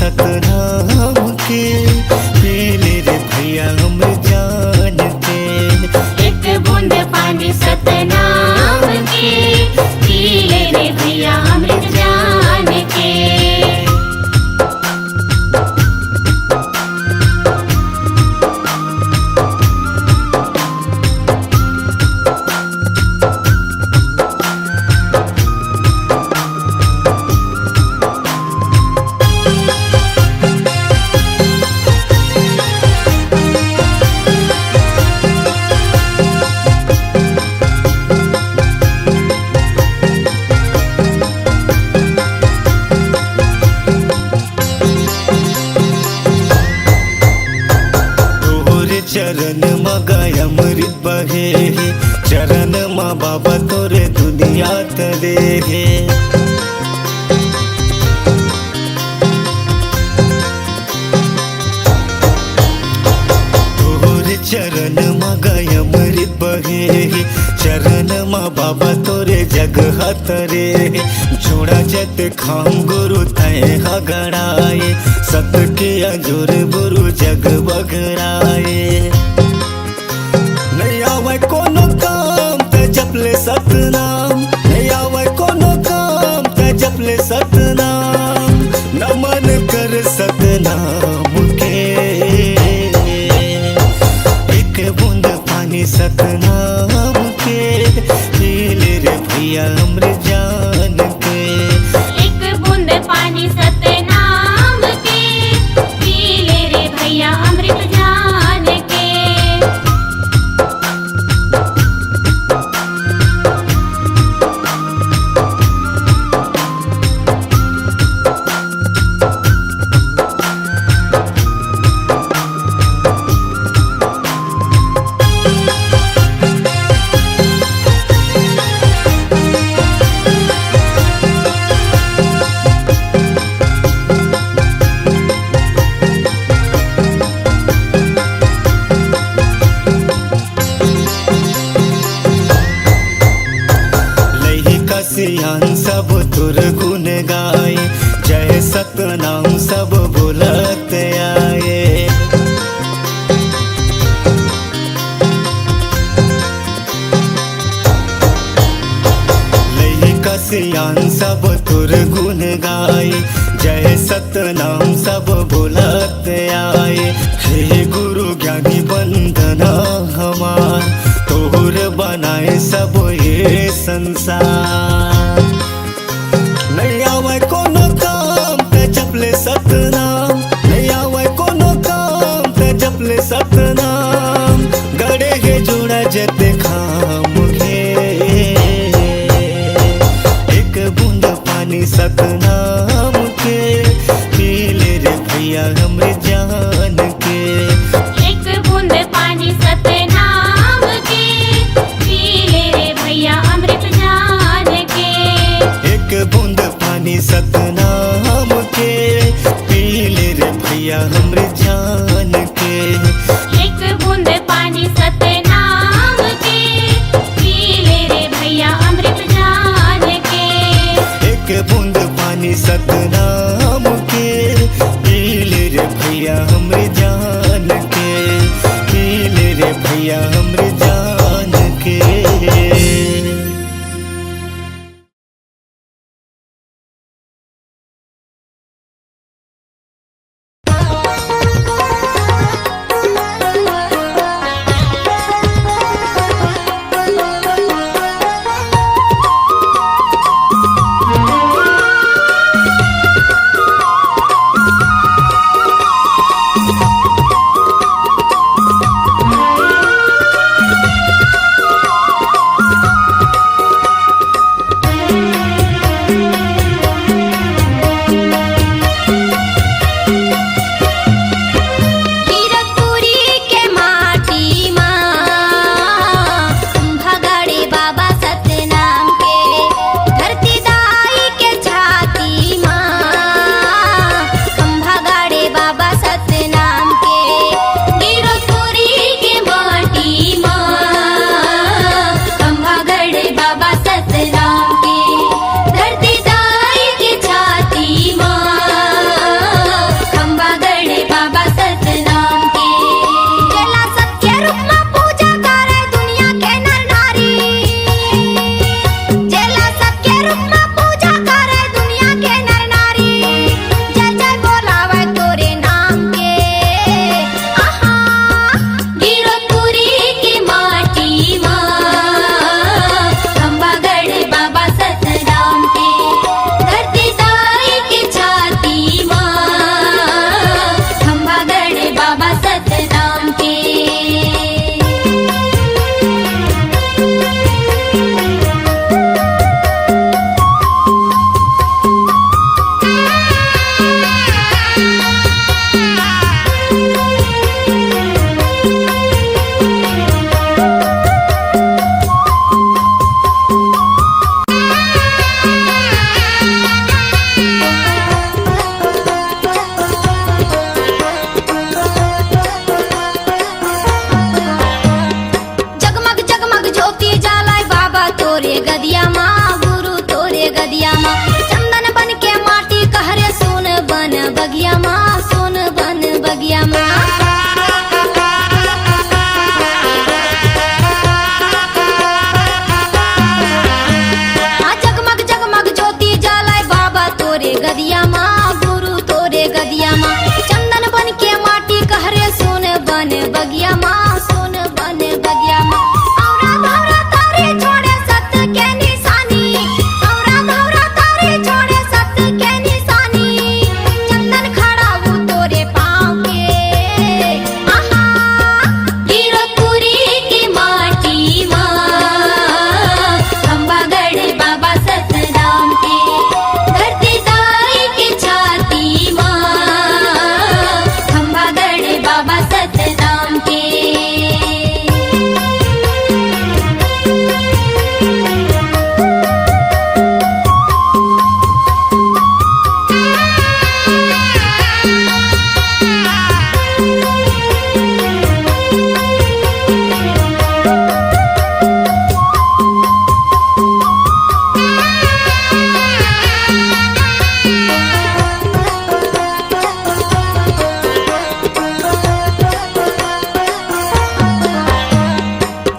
सतनाम के, पी ले रे भैया अमृत जान के। एक बूंद पानी सतनाम के, पी ले रे भैया अमृत जान के। चरण मगाय अमृत बहे, चरण माँ बाबा तोरे दुनिया तरे हे। तोरे चरण मगाय अमृत बहे, चरण माँ बाबा तोरे जग तरे। जोड़ा जत खाम गुरु तय हगड़ाए, सत के अजोर गुरु जग बगड़ाए। नहीं आवे कोनो काम ते जपले सतनाम, नहीं आवे कोनो काम ते जपले सतनाम। नमन कर सतनाम के, एक बूंद पानी सतनाम के, पी ले रे भैया अमृत जान के। एक बूंद पानी सतनाम के, पी ले रे भैया अमृत जान के। सियान सब तुर गुण गाए, जय सतनाम सब बुलत आए। लइका सियान सब तुर गुण गाए, जय सतनाम सब बुलत आए। हे गुरु ज्ञानी वंदना हमार, तोर बनाए सब ये संसार। नहीं आवे कोनो काम ते जपले सतनाम, नहीं आवे कोनो काम ते जपले सतनाम। गड़े हे जोड़ा जते खाम के, एक बूंद पानी सतनाम के, पी ले रे भैया अमृत जान के। एक बूंद पानी सतनाम के, पी ले रे भैया अमृत जान के। एक बूंद पानी सतनाम के, पी ले रे भैया अमृत जान के। एक बूंद पानी सतनाम के, पी ले रे भैया अमृत जान के। एक बूंद पानी सतनाम के, पी ले रे भैया अमृत जान के। पी ले रे भैया अमृत जान के। बगिया माँ सोन बन बगिया माँ जगमग जगमग ज्योति जलाए बाबा तोरे गदिया माँ गुरु तोरे गदिया माँ चंदन बन के माटी कहरे सोन बन बगिया माँ सोन बन बगिया माँ औरा धौरा तारे छोड़े सत्य के निशानी औरा धौरा तारे छोड़े सत्य के निशानी चंदन खड़ा वो तोरे पाँव के आहा हीरोपुरी की माटी माँ खंबागढ़ बाबा सतराम के धरती दाई की छाती माँ खंबागढ़ बाबा सतराम के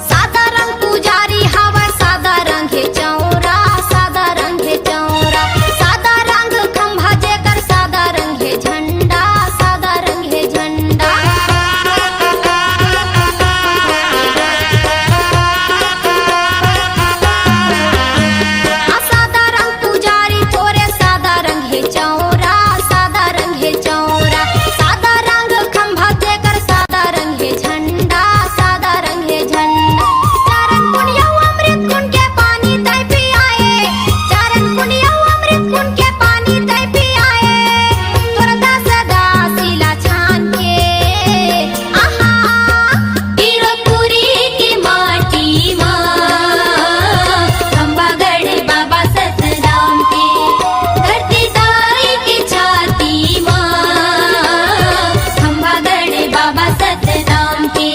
सादा रंग पुजारी हवा सादा रंग है चौरा सादा रंग है चौरा सादा रंग खंभा जेकर सादा रंग है झंडा सादा रंग है झंडा सादा रंग पुजारी तोरे सादा रंग है चौरा सादा रंग है चौरा सादा रंग खंभा जेकर सादा रंग है झंडा सादा रंग है झंडा चरण पुनिया अमृत कुंड के पानी तय पियाए चरण पुनिया अमृत कुंड के पानी तय पियाए तोरदा सदा सिला छान के आहा हीरोपुरी की माटी माँ खंबागढ़ बाबा सतराम के धरती दाई की छाती माँ खंबागढ़ बाबा सतराम के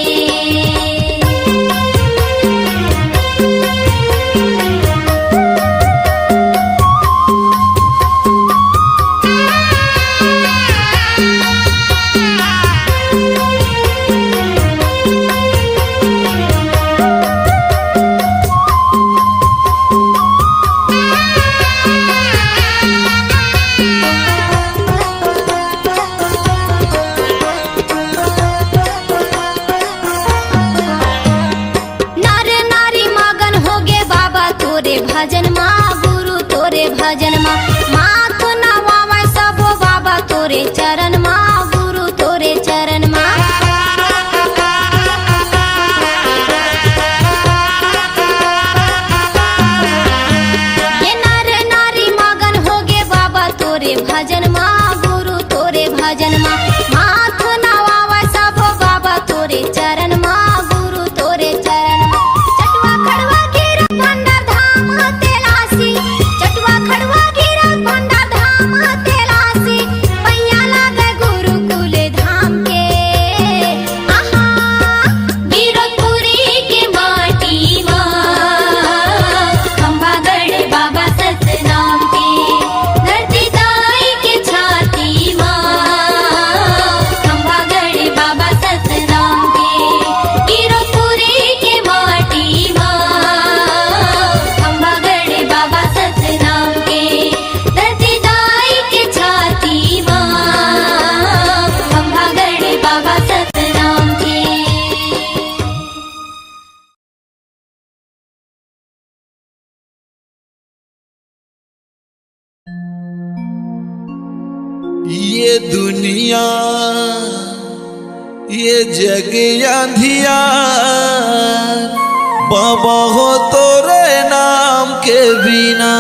नर नारी मगन होगे बाबा तोरे भजन माँ गुरु तोरे भजन माँ माथ नवावे सबो बाबा तोरे चरण माँ गुरु तोरे चरण माँ ये नर नारी मगन होगे बाबा तोरे भजन माँ गुरु तोरे भजन माँ माथ नवावे सबो बाबा तोरे चरण माँ गुरु तोरे चरण माँ चटवा खड़वा गिर भंडार धाम तेलासी चटवा खड़वा गिर भंडार धाम तेलासी पैया लागे गुरुकुल धाम के आहा हीरोपुरी की माटी माँ खंबागढ़ बाबा सतराम के धरती दाई की छाती माँ खंबागढ़ बाबा सतराम के हीरोपुरी की माटी माँ खंबागढ़ बाबा सतराम के धरती दाई की छाती माँ खंबागढ़ बाबा सतराम के ये दुनिया ये जग अंधिया बाबा हो तोरे नाम के बिना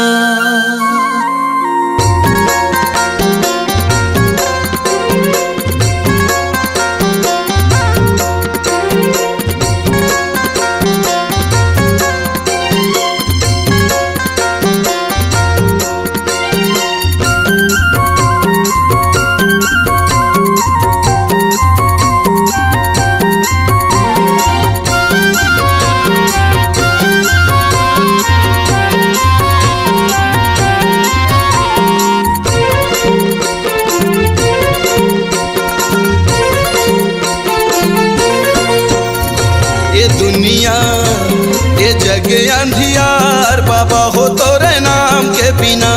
अंधियार बाबा हो तोरे नाम के बिना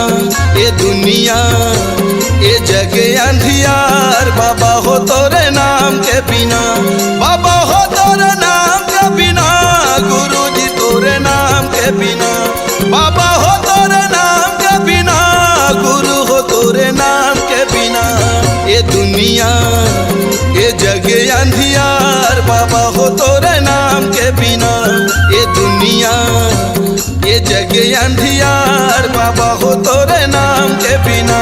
ये दुनिया ये जग अंधियार बाबा हो तोरे नाम के बिना बाबा हो तोरे नाम के बिना गुरु जी तोरे नाम के बिना बाबा हो तोरे नाम के बिना गुरु हो तोरे नाम के बिना ये दुनिया ये जग अंधियार बाबा हो तोरे नाम के बिना ये दुनिया ये जग अंधियार बाबा हो तोरे नाम के बिना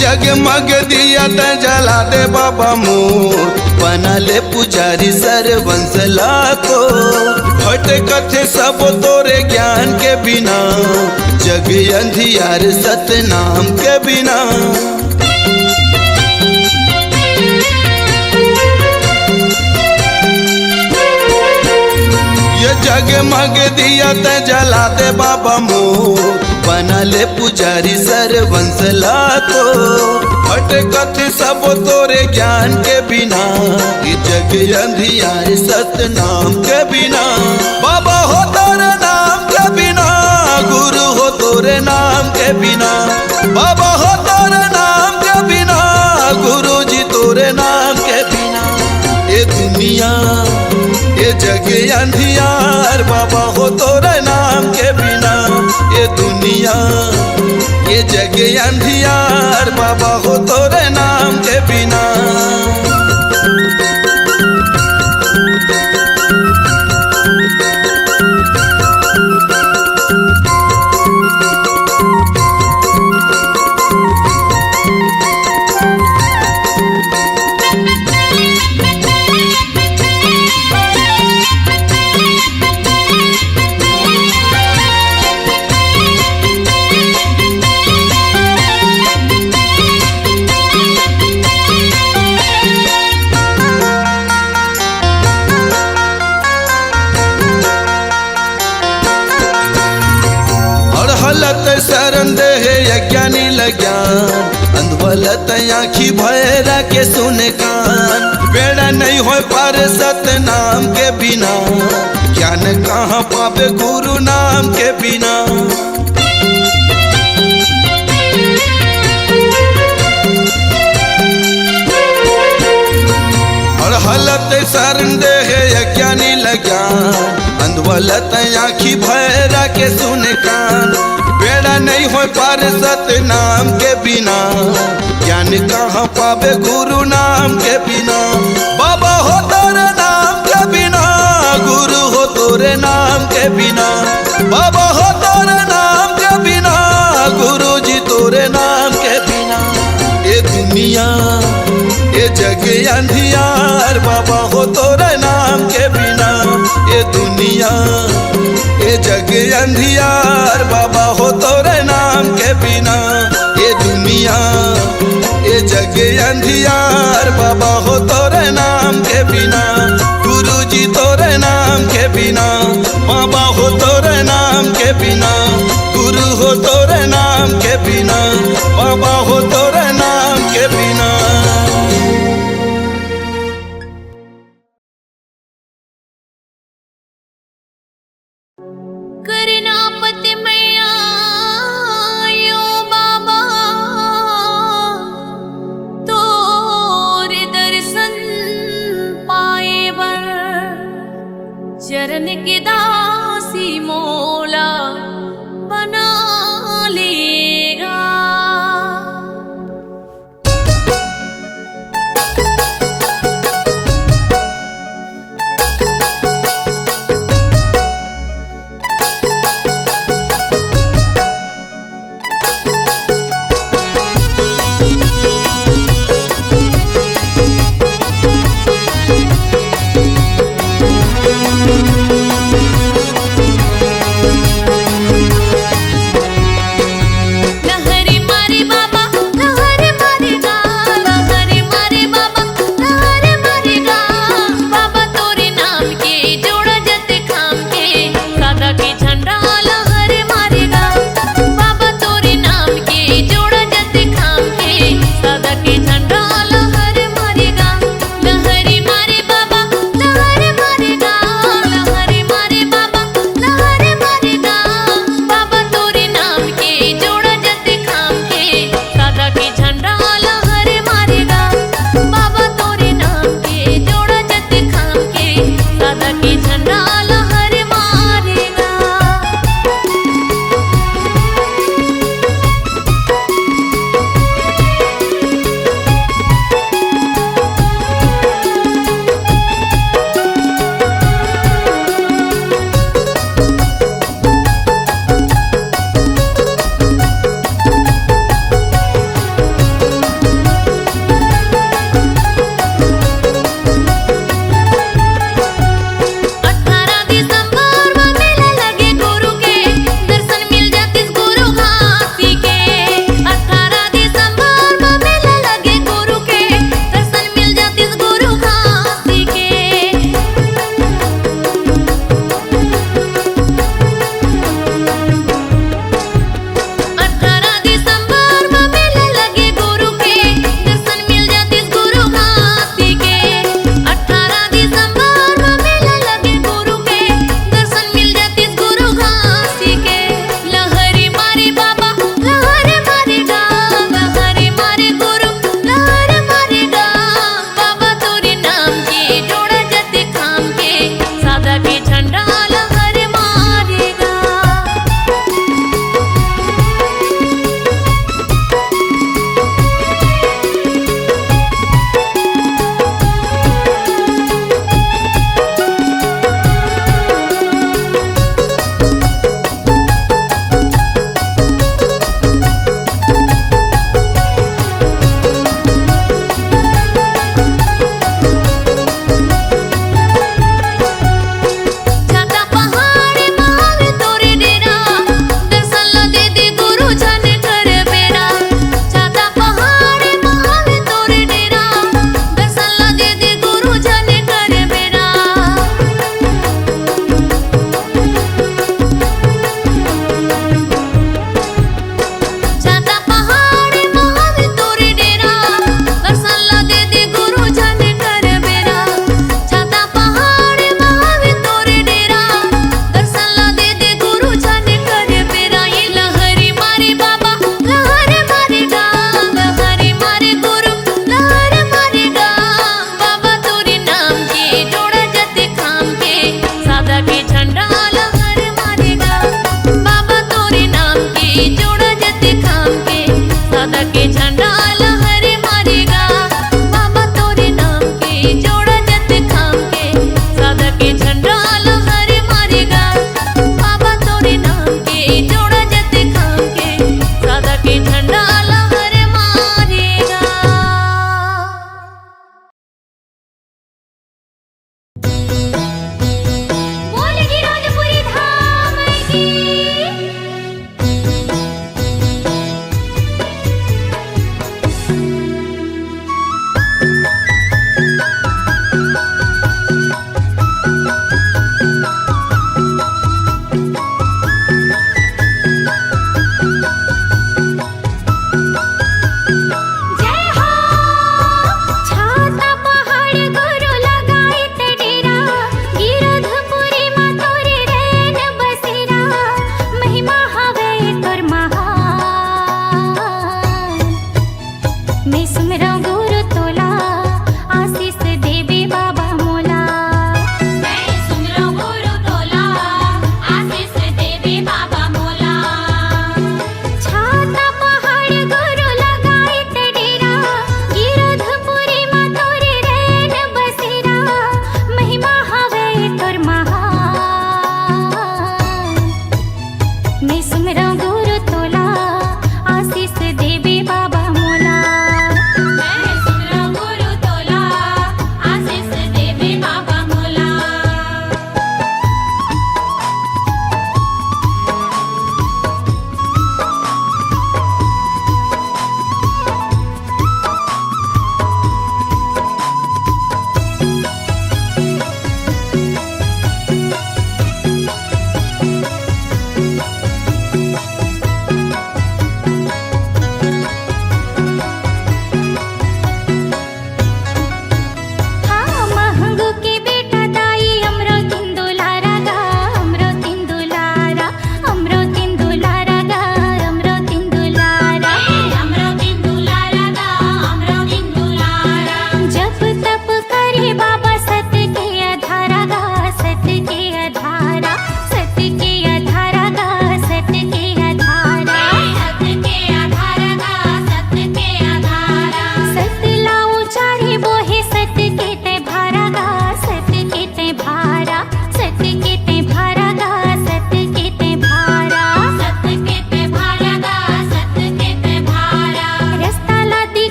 जगमग दिया त जला दे बाबा मोर बना ले पुजारी सरवंशला को हट कथे सब तोरे ज्ञान के बिना जग अंधियार सतनाम के बिना ये जगमग दिया त जला दे बाबा मोर बना ले पुजारी सरवंशला को हट कथे सब तोरे ज्ञान के बिना ये जग अंधियार सतनाम के बिना बाबा हो तोरे नाम के बिना गुरु हो तोरे नाम के बिना बाबा हो तोरे नाम के बिना गुरु जी तोरे नाम के बिना ये दुनिया ये जग अंधियार बाबा हो तोरे नाम के बिना ये दुनिया ये जग अंधियार बाबा हो तोरे नाम के बिना शरण दे यज्ञानी लज्ञान अंधवलत आँखी भैरा के सुने कान बेड़ा नहीं हो पार सतनाम के बिना ज्ञान कहाँ पावे गुरु नाम के बिना हलत शरण दे यज्ञानी लज्ञान अंधवलत आँखी भैरा के सुने कान बेड़ा नहीं हो पार सतनाम के बिना ज्ञान कहाँ पावे गुरु नाम के बिना बाबा हो तोरे नाम के बिना गुरु हो तोरे नाम के बिना बाबा हो तोरे नाम के बिना गुरु जी तोरे नाम के बिना ये दुनिया ये जग अंधियार बाबा हो तोरे नाम के बिना ये दुनिया ये जग अंधियार बाबा हो तोरे नाम के बिना ये दुनिया ये जग अंधियार बाबा हो तोरे नाम के बिना गुरु जी तोरे नाम के बिना बाबा हो तोरे नाम के बिना गुरु हो तोरे नाम के बिना बाबा हो तोरे नाम के बिना करनापति मैया यो बाबा तोरे दर्शन पाए बर चरण के दासी मोला बना लेगा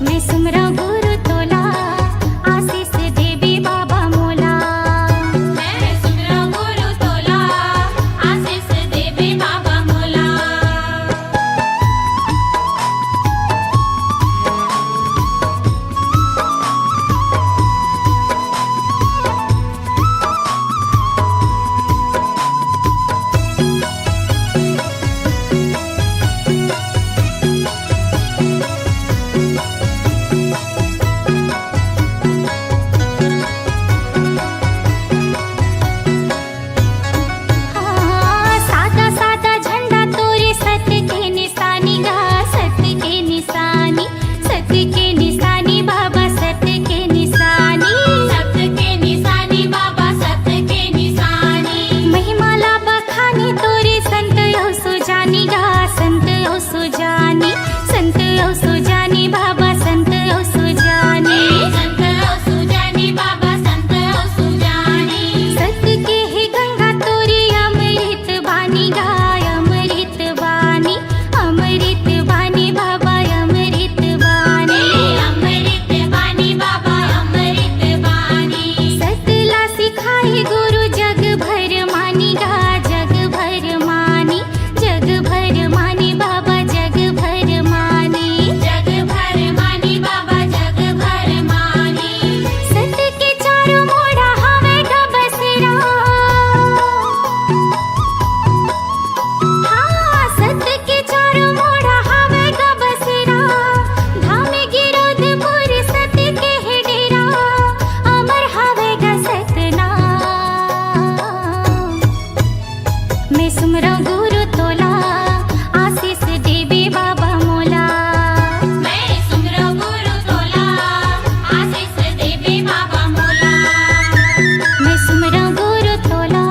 मैं सुमरा गुरु तोला आशीष देवी बाबा मोला। मैं सुमरा गुरु तोला आशीष देवी बाबा मोला। सादा सादा झंडा तोरे सत्य के निशानी गा, सत्य के निशानी, सत्य के निशानी बाबा, सत्य के निशानी, सत्य के निशानी बाबा, सत्य के निशानी। महिमाला बखानी तोरे संत ओ सुजानी गा, संत ओ सुजानी, संत ओ सुजानी बाबा, संत ओ सुजानी, संत ओ सुजानी बाबा, संत ओ सुजानी। सत्य के ही गंगा तोरी अमृत बानी गाय, अमृत बानी, अमृत बानी बाबा, अमृत बानी, अमृत बानी बाबा, अमृत बानी। सतला सिखाई गुरु जग भर मानी गा, जग भर मानी, जग भर मानी बाबा, जग भर मानी, जग भर मानी बाबा, जग भर मानी। सत्य के चारों मोड़ा हवे का बसेरा, हाँ सत्य के चारों मोड़ा हवे का बसेरा। धाम गिरोधपुर सत्य के है डेरा, अमर हवे का सतनाम। मैं सुमरा गुरु तोला आशीष देवी बाबा मोला। मैं सुमरा गुरु तोला आशीष देवी बाबा मोला। मैं सुमरा गुरु तोला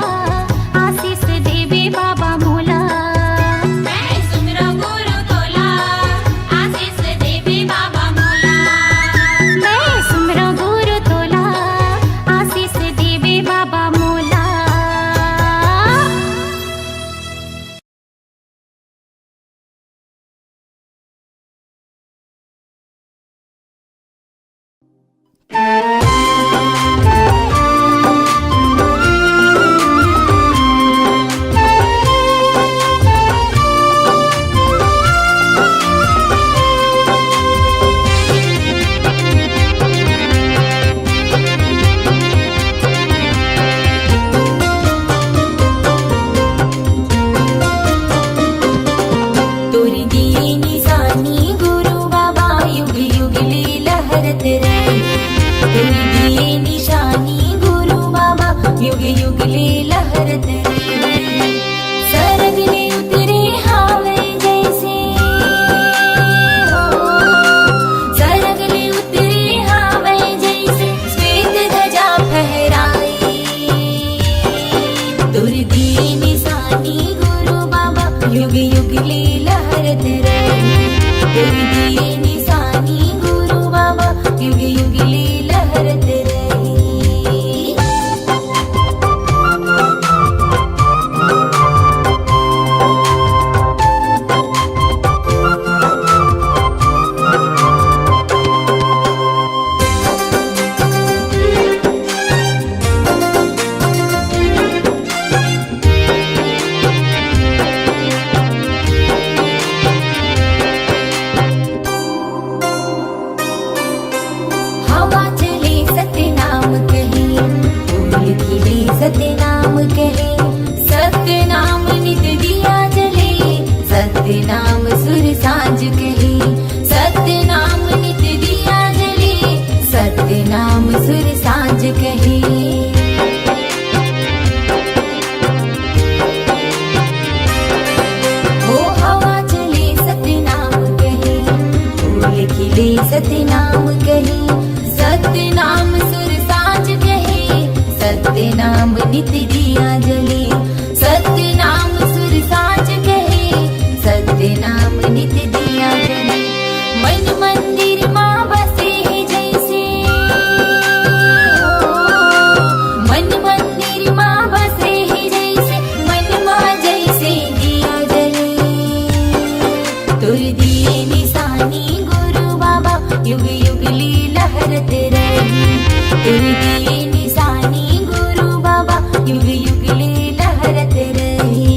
आशीष देवी बाबा मोला। मैं सुमरा गुरु तोला आशीष देवी बाबा मोला। मैं सुमरा गुरु तोला आशीष देवी बाबा मोला। तोरी दिए निशानी गुरु बाबा, युग युग ले लहरत रहे। तोरी दिए निशानी गुरु बाबा, युग युग ले लहरत रहे। सरग ले उतरे हावे जैसे हो, सरग ले उतरे हावे जैसे, श्वेत ध्वजा फहराई। तोरी दिए निशानी गुरु बाबा, युग युग ले लहरत रहे। तोरी दिए निशानी गुरु बाबा, युग युग ले लहरत रहे। हवा चले सतनाम कहे, फूल खिले सतनाम कहे। सतनाम नित दिया जले, सतनाम सुर सांझ कहे। सतनाम नित दिया जले, सतनाम सुर सांझ कहे। हो हवा चले सतनाम कहे, फूल खिले सतनाम कहे। सतनाम सुर सांझ कहे, सतनाम नित दिया जले। सतनाम सुर सांझ कहे, सतनाम नित दिया जले। मन मंदिर माँ बसे है जैसे हो, मन मंदिर माँ बसे है जैसे, मन माँ जैसे दिया जले। तुर दिए निशानी गुरु बाबा, युग युगली लहरत रही। तेरी दी निशानी गुरु बाबा युग युगली लहरत रही।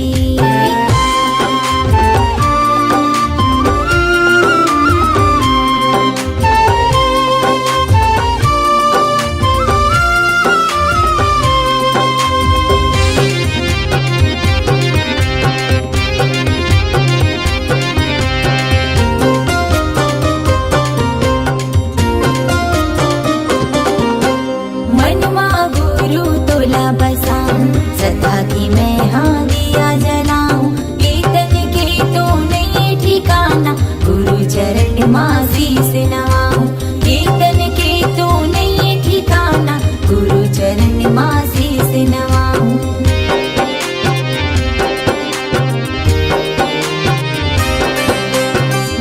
मनमा गुरु तोला बसाऊं, सदा की मैं हाँ दिया जलाऊं। कीर्तन के तो नहीं ठिकाना, गुरु चरण माँ शीस नवाऊं। कीर्तन के तो नहीं ठिकाना, गुरु चरण माँ शीस नवाऊं।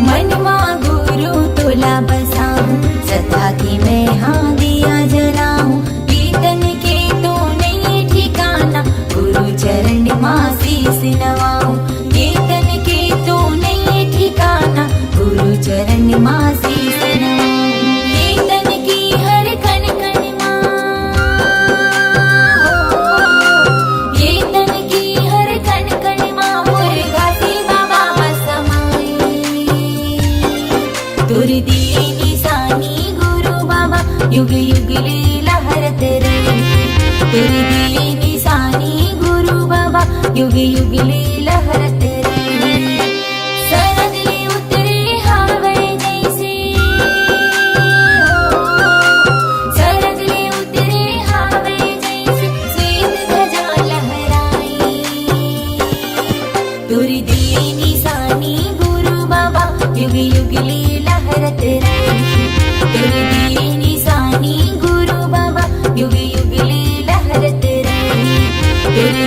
मनमा गुरु तोला बसाऊं, सदा की मैं हाँ दिया जलाऊं। कीर्तन के तो नहीं ठिकाना, गुरु चरण माँ शीस नवाऊं। कीर्तन के तो नहीं ठिकाना, गुरु चरण माँ शीस नवाऊं। कीर्तन की हर कण कण माँ, कीर्तन की हर कण कण माँ मुर्गा से बाबा समाए। तुर दी निशानी गुरु बाबा युग युगली लहरत रही। तुर दी निशानी गुरु बाबा युग युगली लहरत रही। सरद ले उतरे हावे जैसे, सरद ले उतरे हावे जैसे, श्वेत ध्वजा लहराई। तुर दी निशानी गुरु बाबा युग युगली लहरत रही। तुर दी निशानी गुरु बाबा युग युगली लहरत रही। तुर